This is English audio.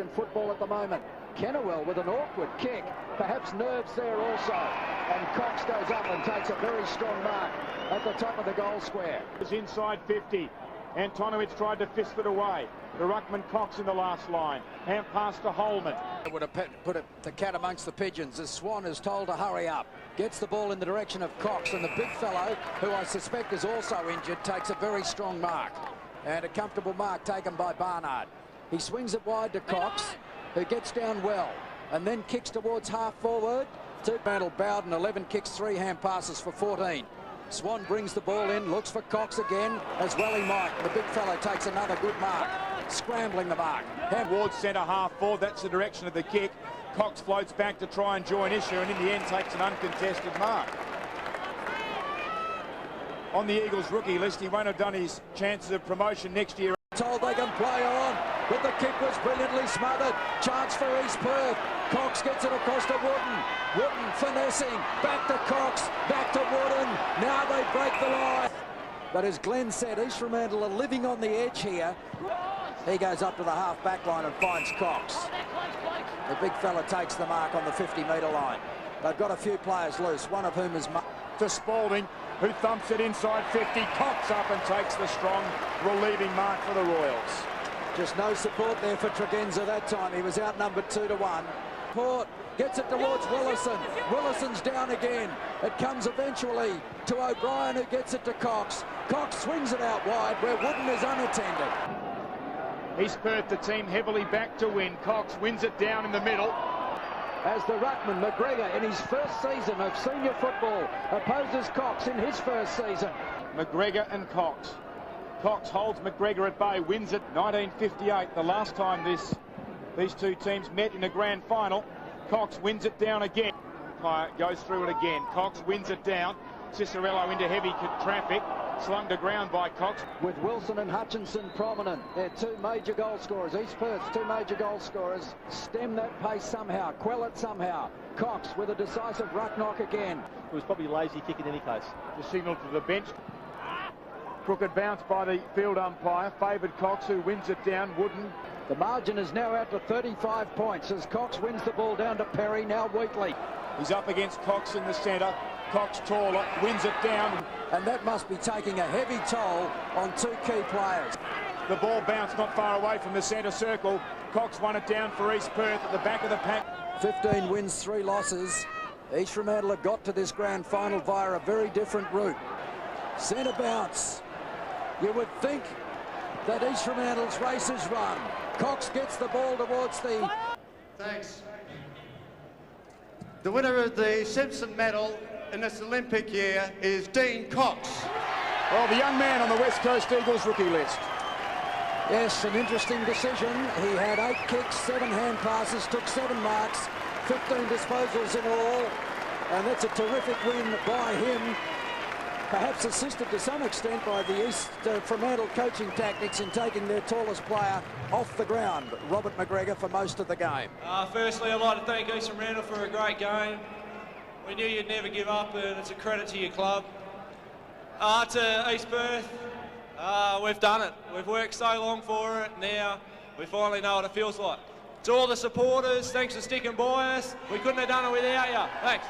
in football at the moment. Kennewell with an awkward kick, perhaps nerves there also, and Cox goes up and takes a very strong mark at the top of the goal square. It's inside 50. Antonowitz tried to fist it away. The ruckman Cox in the last line. Hand pass to Holman. It would have put the cat amongst the pigeons as Swan is told to hurry up. Gets the ball in the direction of Cox, and the big fellow, who I suspect is also injured, takes a very strong mark. And a comfortable mark taken by Barnard. He swings it wide to Cox, who gets down well, and then kicks towards half forward. Mantle Bowden, 11 kicks, 3 hand passes for 14. Swan brings the ball in, looks for Cox again, as well he might. The big fellow takes another good mark, scrambling the mark. Towards centre half forward, that's the direction of the kick. Cox floats back to try and join issue, and in the end takes an uncontested mark. On the Eagles rookie list, he won't have done his chances of promotion next year. Told they can play on, but the kick was brilliantly smothered. Chance for East Perth. Cox gets it across to Wooden. Wooden finessing. Back to Cox. Back to Wooden. Now they break the line. But as Glenn said, East Fremantle are living on the edge here. He goes up to the half-back line and finds Cox. The big fella takes the mark on the 50-metre line. They've got a few players loose, one of whom is to Spalding, who thumps it inside 50. Cox up and takes the strong relieving mark for the Royals. Just no support there for Tregenza that time. He was outnumbered 2-1. Port gets it towards Willison. Willison's down again. It comes eventually to O'Brien, who gets it to Cox. Cox swings it out wide where Wooden is unattended. East Perth, the team heavily back to win. Cox wins it down in the middle. As the ruckman McGregor, in his first season of senior football, opposes Cox in his first season. McGregor and Cox. Cox holds McGregor at bay, wins it 1958, the last time these two teams met in a grand final. Cox wins it down again. Goes through it again. Cox wins it down. Cicerello into heavy traffic. Slung to ground by Cox. With Wilson and Hutchinson prominent, they're two major goal scorers. East Perth's two major goal scorers. Stem that pace somehow, quell it somehow. Cox with a decisive ruck knock again. It was probably a lazy kick in any case. The signal to the bench. Crooked bounce by the field umpire. Favoured Cox, who wins it down. Wooden. The margin is now out to 35 points as Cox wins the ball down to Perry, now Wheatley. He's up against Cox in the centre. Cox taller, wins it down. And that must be taking a heavy toll on two key players. The ball bounced not far away from the centre circle. Cox won it down for East Perth at the back of the pack. 15 wins, 3 losses. East Fremantle have got to this grand final via a very different route. Centre bounce. You would think that East Fremantle's race is run. Cox gets the ball towards the... Thanks. The winner of the Simpson Medal in this Olympic year is Dean Cox. Well, the young man on the West Coast Eagles rookie list. Yes, an interesting decision. He had 8 kicks, 7 hand passes, took 7 marks, 15 disposals in all, and that's a terrific win by him, perhaps assisted to some extent by the East Fremantle coaching tactics in taking their tallest player off the ground, Robert McGregor, for most of the game. Firstly, I'd like to thank East Fremantle for a great game. We knew you'd never give up, and it's a credit to your club. To East Perth, we've done it. We've worked so long for it. Now we finally know what it feels like. To all the supporters, thanks for sticking by us. We couldn't have done it without you. Thanks.